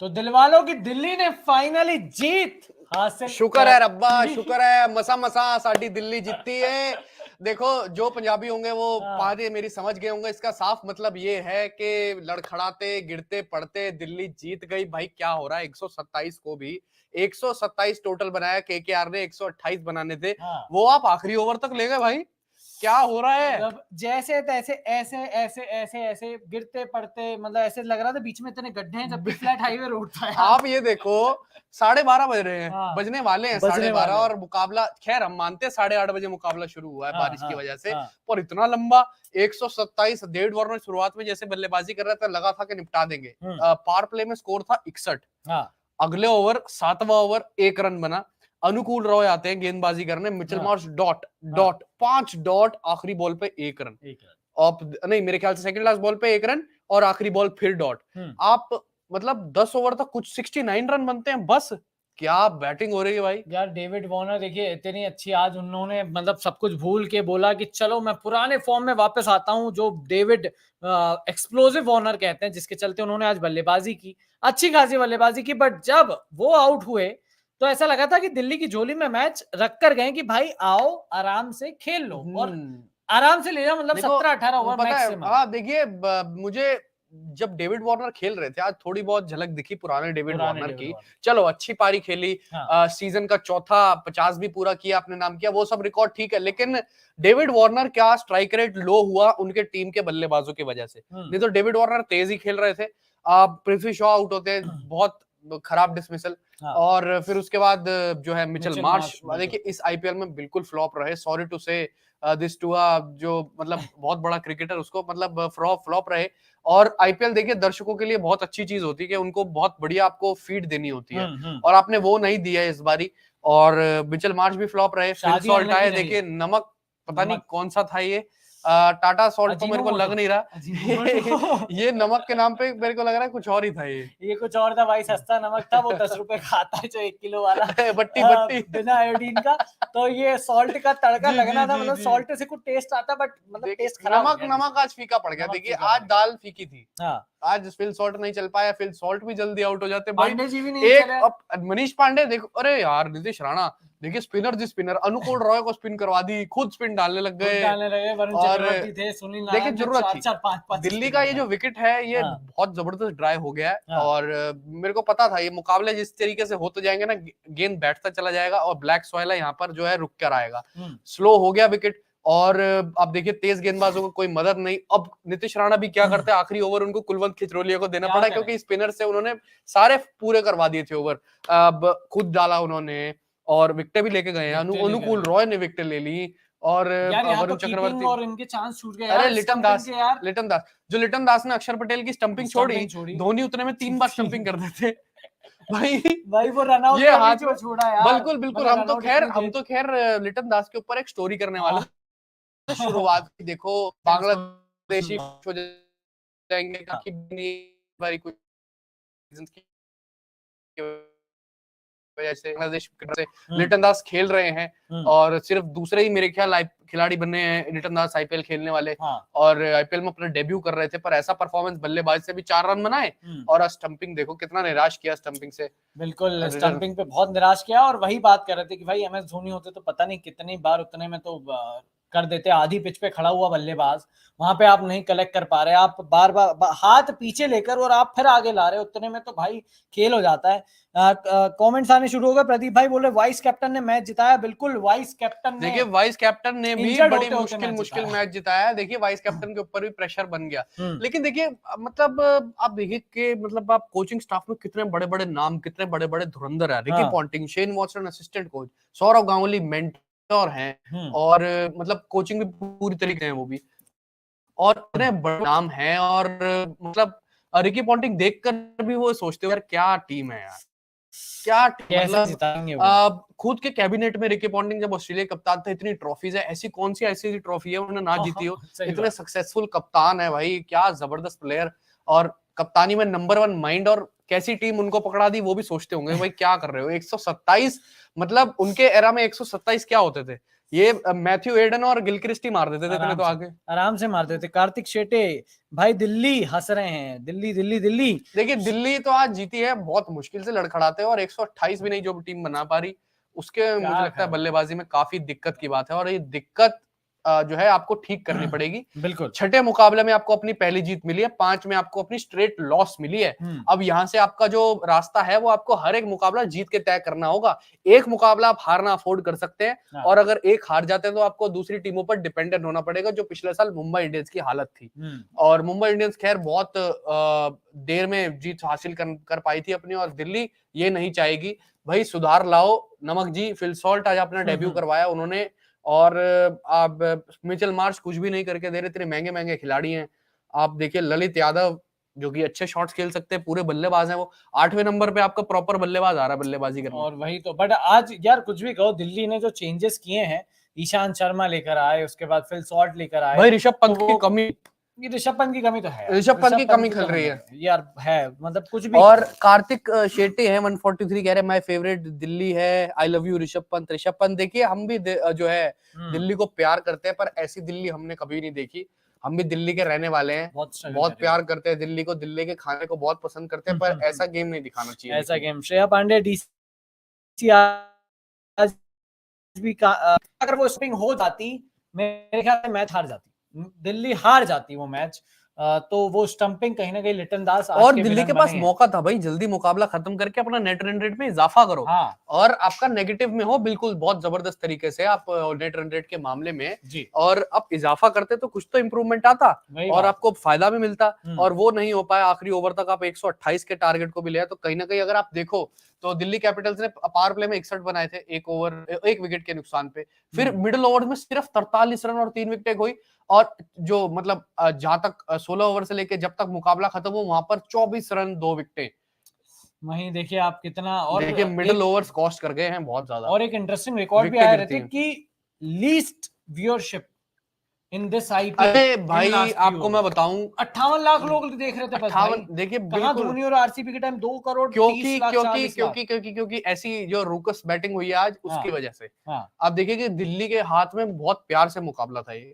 तो दिलवालों की दिल्ली ने फाइनली जीत हासिल शुक्र है रब्बा, शुक्र है मसा मसा साडी दिल्ली जीती है। देखो जो पंजाबी होंगे वो बात ये मेरी समझ गए होंगे। इसका साफ मतलब ये है कि लड़खड़ाते गिरते पड़ते दिल्ली जीत गई। भाई क्या हो रहा है, 127 को भी 127 टोटल बनाया केकेआर ने, 128 बनाने थे, वो आप आखिरी ओवर तक ले गए। भाई क्या हो रहा है, मतलब जैसे तैसे ऐसे ऐसे ऐसे ऐसे गिरते पड़ते, मतलब ऐसे लग रहा था बीच में इतने गड्ढे हैं जबकि फ्लैट हाईवे रोड था यार। आप ये देखो 12:30 बज रहे हैं, बजने वाले हैं 12:30 और मुकाबला, खैर हम मानते हैं 8:30 बजे मुकाबला शुरू हुआ है बारिश की वजह से, पर इतना लंबा 127। डेविड वार्नर शुरुआत में जैसे बल्लेबाजी कर रहा था, लगा था कि निपटा देंगे। पावर प्ले में स्कोर था 61। अगले ओवर 7वां ओवर 1 रन बना। अनुकूल रॉय आते हैं गेंदबाजी करने, मिचेल मार्श डॉट 5 डॉट, आखिरी बॉल पे 1 रन। नहीं मेरे ख्याल से सेकंड लास्ट बॉल पे 1 रन और आखिरी बॉल फिर डॉट। आप मतलब 10 ओवर तक कुछ 69 रन बनते हैं बस। क्या बैटिंग हो रही है भाई यार। डेविड वार्नर देखिए इतनी अच्छी, आज उन्होंने मतलब सब कुछ भूल के बोला कि चलो मैं पुराने फॉर्म में वापस आता हूं, जो डेविड एक्सप्लोसिव वार्नर कहते हैं, जिसके चलते उन्होंने आज बल्लेबाजी की, अच्छी खासी बल्लेबाजी की। बट जब वो आउट हुए तो ऐसा लगा था कि दिल्ली की झोली में मैच रख कर गए कि भाई आओ आराम से खेल लो और आराम से ले जाओ, मतलब 17-18 ओवर मैक्सिमम। हाँ देखिए मुझे जब डेविड वार्नर खेल रहे थे आज थोड़ी बहुत झलक दिखी पुराने डेविड वार्नर की। चलो अच्छी पारी खेली, सीजन का चौथा 50 भी पूरा किया, अपने नाम किया, वो सब रिकॉर्ड ठीक है, लेकिन डेविड वार्नर क्या स्ट्राइक रेट लो हुआ उनके टीम के बल्लेबाजों की वजह से। नहीं तो डेविड वार्नर तेज ही खेल रहे थे। पृथ्वी शॉ आउट होते हैं, बहुत खराब डिसमिसल। और फिर उसके बाद जो है मिचेल मार्श, देखिए इस आईपीएल में बिल्कुल फ्लॉप रहे, सॉरी टू से दिस टू जो मतलब बहुत बड़ा क्रिकेटर, उसको मतलब फ्लॉप रहे। और आईपीएल देखिए दर्शकों के लिए बहुत अच्छी चीज होती है कि उनको बहुत बढ़िया आपको फीड देनी होती है, और आपने वो नहीं दिया इस बारी। और मिचेल मार्श भी फ्लॉप रहे। फिल सॉल्ट आए, देखिए नमक पता नहीं कौन सा था ये, टाटा सॉल्ट तो मेरे को लग नहीं रहा। ये नमक के नाम पे मेरे को लग रहा है कुछ और ही था। ये कुछ और था भाई, सस्ता नमक था, वो 10 रुपए का आता है जो 1 किलो वाला बट्टी बट्टी बिना आयोडीन का। तो ये सॉल्ट का तड़का लगना था, मतलब सॉल्ट से कुछ टेस्ट आता, बट मतलब टेस्ट खराब। नमक आज फीका पड़ गया। देखिए आज दाल फीकी थी, आज फिल सॉल्ट नहीं चल पाया, फिल सॉल्ट भी जल्दी आउट हो जाते भाई। पांडे जी भी नहीं एक मनीष पांडे देखो, अरे यार नीतीश राणा देखिए, स्पिनर जी स्पिनर, अनुकूल रॉय को स्पिन करवा दी, खुद स्पिन डालने लग गए। और देखिए जरूरत थी। दिल्ली का ये जो विकेट है ये बहुत जबरदस्त ड्राई हो गया है। और मेरे को पता था ये मुकाबले जिस तरीके से होते जाएंगे ना, गेंद बैठता चला जाएगा और ब्लैक सॉइल है यहाँ पर जो है रुक कर आएगा। स्लो हो गया विकेट, और अब देखिए तेज गेंदबाजों को कोई मदद नहीं। अब नीतीश राणा भी क्या करते हैं, आखिरी ओवर उनको कुलवंत खिचरोलिया को देना पड़ा, क्योंकि स्पिनर से उन्होंने सारे पूरे करवा दिए थे ओवर। अब खुद डाला उन्होंने और विकेट भी लेके गए हैं। अनुकूल रॉय ने विकेट ले ली, और वरुण चक्रवर्ती, और इनके चांस छूट गए। अरे लिटन दास ने अक्षर पटेल की स्टंपिंग छोड़ी, धोनी उतने में 3 बार स्टंपिंग कर देते भाई वो रन आउट ये हाथ में छोड़ा यार। बिल्कुल हम तो खैर लिटन दास के ऊपर एक स्टोरी करने वाले थे। शुरुआत देखो बांग्लादेशी हो जाएंगे कुछ वजह से बांग्लादेश से लिटन दास खेल रहे हैं, और सिर्फ दूसरे ही मेरे ख्याल खिलाड़ी बने हैं लिटन दास आईपीएल खेलने वाले। और आईपीएल में अपना डेब्यू कर रहे थे, पर ऐसा परफॉर्मेंस, बल्लेबाज से भी 4 रन बनाए, और स्टंपिंग देखो कितना निराश किया स्टंपिंग से। बिल्कुल स्टंपिंग पे बहुत निराश किया। और वही बात कर रहे थे कि भाई एमएस धोनी होते तो पता नहीं कितनी बार उतने में तो कर देते। आधी पिच पे खड़ा हुआ बल्लेबाज, वहां पे आप नहीं कलेक्ट कर पा रहे, आप बार बार हाथ पीछे लेकर और आप फिर आगे ला रहे हो, उतने में तो भाई खेल हो जाता है। कमेंट्स आने शुरू हो गए। प्रदीप भाई बोले वाइस कैप्टन ने मैच जिताया। बिल्कुल वाइस कैप्टन ने, देखिए वाइस कैप्टन ने भी बड़ी मुश्किल मैच जिताया। देखिए वाइस कैप्टन के ऊपर भी प्रेशर बन गया। लेकिन देखिए मतलब आप देखिए कि मतलब आप कोचिंग स्टाफ में कितने बड़े बड़े नाम, कितने बड़े बड़े धुरंधर है। Ricky Ponting, Shane Watson assistant coach, Sourav Ganguly mentor हैं, और मतलब कोचिंग भी पूरी तरीके से वो भी, और इतने बड़े नाम हैं। और मतलब रिकी पॉन्टिंग देखकर भी वो सोचते हो यार क्या टीम है यार, क्या मतलब खुद के कैबिनेट में रिकी पॉन्टिंग जब ऑस्ट्रेलिया कप्तान था, इतनी ट्रॉफीज है, ऐसी कौन सी ऐसी ट्रॉफी है उन्होंने ना जीती हो। इतने सक्सेसफुल कप्तान है भाई, क्या जबरदस्त प्लेयर, और कप्तानी में नंबर 1 माइंड, और कैसी टीम उनको पकड़ा दी वो भी सोचते होंगे भाई क्या कर रहे हो। 127 मतलब उनके एरा में 127 क्या होते थे, ये मैथ्यू एडन और गिलक्रिस्ट मार देते थे इतने तो आगे, आराम से मार देते। कार्तिक शेटे भाई दिल्ली हंस रहे हैं, दिल्ली दिल्ली दिल्ली। देखिए दिल्ली तो आज जीती है, बहुत मुश्किल से लड़खड़ाते हैं, और 128 भी नहीं जो टीम बना पा रही, उसके मुझे लगता है बल्लेबाजी में काफी दिक्कत की बात है, और ये दिक्कत जो है आपको ठीक करनी पड़ेगी। बिल्कुल। छठे मुकाबले में आपको अपनी पहली जीत मिली है, 5 में आपको अपनी स्ट्रेट लॉस मिली है। अब यहां से आपका जो रास्ता है वो आपको हर एक मुकाबला जीत के तय करना होगा। एक मुकाबला आप हारना अफोर्ड कर सकते हैं, और अगर एक हार जाते हैं तो आपको दूसरी टीमों पर डिपेंडेंट होना पड़ेगा, जो पिछले साल मुंबई इंडियंस की हालत थी। और मुंबई इंडियंस खैर बहुत देर में जीत हासिल कर पाई थी अपनी, और दिल्ली ये नहीं चाहेगी। भाई सुधार लाओ नमक जी। फिल सॉल्ट आज अपना डेब्यू करवाया उन्होंने, और आप मिचेल मार्श कुछ भी नहीं करके दे रहे, इतने महंगे महंगे खिलाड़ी हैं। आप देखिए ललित यादव जो कि अच्छे शॉट्स खेल सकते हैं, पूरे बल्लेबाज हैं, वो 8वें नंबर पे आपका प्रॉपर बल्लेबाज आ रहा है बल्लेबाजी करने। और वही तो, बट आज यार कुछ भी कहो, दिल्ली ने जो चेंजेस किए हैं, ईशांत शर्मा लेकर आए, उसके बाद फिल सॉल्ट लेकर आए, भाई ऋषभ पंत की कमी, ऋषभ पंत की कमी तो है, ऋषभ पंत की कमी खल रही है यार, है मतलब कुछ भी। और कार्तिक शेट्टी है 143 कह रहे माय फेवरेट दिल्ली है, I love you Rishabh Pant. Rishabh Pant देखिए हम भी जो है दिल्ली को प्यार करते हैं, पर ऐसी दिल्ली हमने कभी नहीं देखी। हम भी दिल्ली के रहने वाले हैं, बहुत प्यार करते हैं दिल्ली को, दिल्ली के खाने को बहुत पसंद करते हैं, पर ऐसा गेम नहीं दिखाना चाहिए। ऐसा गेम श्रेया पांडे डीसी आज भी अगर वो स्पिंग हो जाती, मेरे ख्याल से मैच हार जाती, दिल्ली हार जाती वो मैच। तो वो स्टंपिंग कहीं ना कहीं लिटन दास और दिल्ली के पास मौका था भाई, जल्दी मुकाबला खत्म करके अपना नेट रन रेट में इजाफा करो। हाँ। और आपका नेगेटिव में हो बिल्कुल बहुत जबरदस्त तरीके से आप नेट रन रेट के मामले में जी, और आप इजाफा करते तो कुछ तो इंप्रूवमेंट आता और आपको फायदा भी मिलता, और वो नहीं हो पाया। आखिरी ओवर तक आप 128 के टारगेट को भी लिया, तो कहीं ना कहीं अगर आप देखो तो दिल्ली कैपिटल्स ने पावर प्ले में 61 बनाए थे, एक विकेट के नुकसान पे। फिर मिडिल ओवर में सिर्फ 43 रन और 3 विकेटें हुई, और जो मतलब जहां तक 16 ओवर से लेके जब तक मुकाबला खत्म हो वहां पर 24 रन 2 विकेटें। वहीं देखिए आप कितना, और देखिए मिडिल ओवर्स कॉस्ट कर गए हैं बहुत ज्यादा। और एक इंटरेस्टिंग रिकॉर्ड भी आया रहती कि least viewership in this IPL. अरे भाई आपको मैं बताऊं 58 लाख लोग देख रहे थे बस भाई। देखिए कहां धोनी और आरसीबी के टाइम 2 करोड़ 30 लाख 40 लाख। क्योंकि ऐसी जो रूकस बैटिंग हुई है आज उसकी वजह से। आप देखिए कि दिल्ली के हाथ में बहुत प्यार से मुकाबला था ये,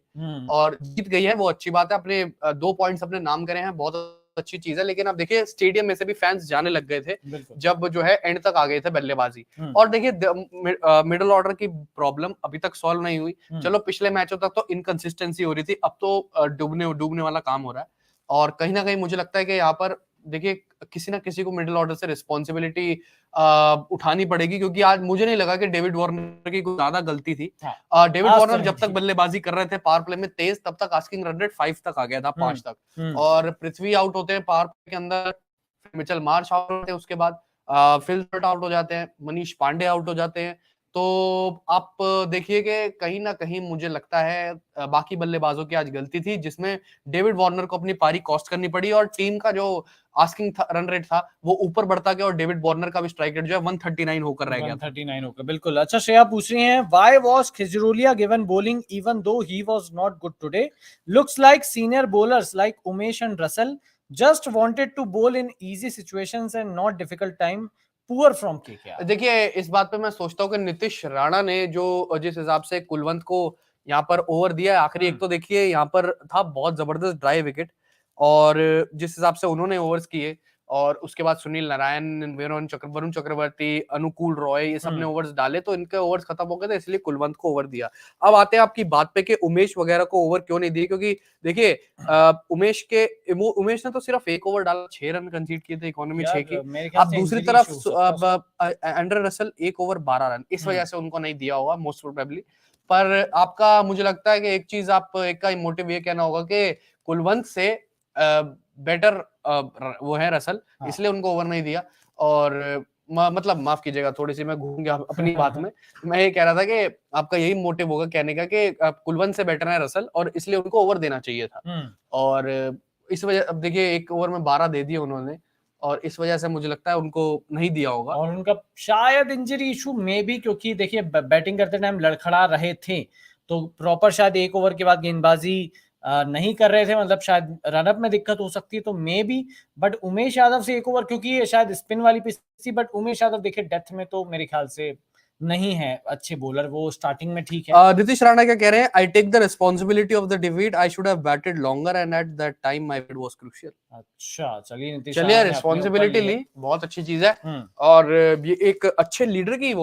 और जीत गई है, वो अच्छी बात है। अपने 2 पॉइंट्स अपने नाम करे हैं, बहुत अच्छी चीज है। लेकिन आप देखिए स्टेडियम में से भी फैंस जाने लग गए थे जब जो है एंड तक आ गए थे बल्लेबाजी। और देखिए मिडिल ऑर्डर की प्रॉब्लम अभी तक सॉल्व नहीं हुई। चलो पिछले मैचों तक तो इनकंसिस्टेंसी हो रही थी, अब तो डूबने वाला काम हो रहा है। और कहीं ना कहीं मुझे लगता है कि यहाँ पर देखिए किसी ना किसी को मिडिल ऑर्डर से रिस्पॉन्सिबिलिटी उठानी पड़ेगी, क्योंकि आज मुझे नहीं लगा कि डेविड वार्नर की कोई ज्यादा गलती थी। डेविड वार्नर जब तक बल्लेबाजी कर रहे थे पावर प्ले में तेज, तब तक आस्किंग रन रेट 5 तक आ गया था, 5 तक। और पृथ्वी आउट होते हैं पावर प्ले के अंदर, मिचेल मार्श आउट होते हैं, उसके बाद फिल सॉल्ट आउट हो जाते हैं, मनीष पांडे आउट हो जाते हैं। तो आप देखिए कि कहीं ना कहीं मुझे लगता है बाकी बल्लेबाजों की आज गलती थी, जिसमें डेविड वार्नर को अपनी पारी कॉस्ट करनी पड़ी, और टीम का जो आस्किंग रन रेट था वो ऊपर बढ़ता गया, और डेविड वार्नर का भी स्ट्राइक रेट जो है 139 होकर रह गया। 139 होकर, बिल्कुल। अच्छा श्रेया पूछ रही हैं, why was Khejroliya given bowling even though he was not good today? Looks like senior bowlers like Umesh and Russell just wanted to bowl in easy situations and not difficult time. Poor from KKR. देखिए इस बात पे मैं सोचता हूँ कि नीतीश राणा ने जो जिस हिसाब से कुलवंत को यहाँ पर ओवर दिया आखिरी, एक तो देखिए यहाँ पर था बहुत जबरदस्त ड्राई विकेट, और जिस हिसाब से उन्होंने ओवर्स किए, और उसके बाद सुनील नारायण, वरुण चक्रवर्ती, अनुकूल रॉय, ये सब ने ओवर्स डाले, तो इनके ओवर्स खत्म हो गए थे, इसलिए कुलवंत को ओवर दिया। अब आते हैं आपकी बात पे कि उमेश वगैरह को ओवर क्यों नहीं दिए, क्योंकि देखिए उमेश ने तो सिर्फ 1 ओवर डाला, 6 रन कंसीड किए थे, इकोनॉमी 6 की। अब दूसरी तरफ एंड्रे रसल 1 ओवर 12 रन, इस वजह से उनको नहीं दिया होगा मोस्ट प्रोबेबली। पर आपका मुझे लगता है कि एक चीज का मोटिव ये कहना होगा कि कुलवंत से बेटर वो है रसल, इसलिए उनको ओवर नहीं दिया। और मतलब माफ कीजिएगा, थोड़ी सी मैं घूम गया अपनी बात में। मैं ये कह रहा था कि आपका यही मोटिव होगा कहने का कि कुलवंत से बेटर है रसल, और इसलिए उनको ओवर देना चाहिए था। और इस वजह, अब देखिए 1 ओवर में 12 दे दिए उन्होंने, और इस वजह से मुझे लगता है उनको नहीं दिया होगा। और उनका शायद इंजरी इशू में भी, क्योंकि देखिए बैटिंग करते टाइम लड़खड़ा रहे थे, तो प्रॉपर शायद 1 ओवर के बाद गेंदबाजी नहीं कर रहे थे, मतलब शायद रनअप में दिक्कत हो सकती है, तो may be. But Umesh Yadav से 1 ओवर, क्योंकि ये शायद स्पिन वाली पिच थी, बट उमेश यादव देखिए डेथ में तो मेरे ख्याल से नहीं है अच्छे बॉलर, वो स्टार्टिंग में ठीक है। नीतीश राणा क्या कह रहे हैं? I take the responsibility of the defeat, I should have batted longer and at that time my wicket was crucial. अच्छा, चलिए नीतीश चलिए राणा ने अपने ऊपर रिस्पॉन्सिबिलिटी लिए। ली, बहुत अच्छी चीज है। और ये एक अच्छे लीडर की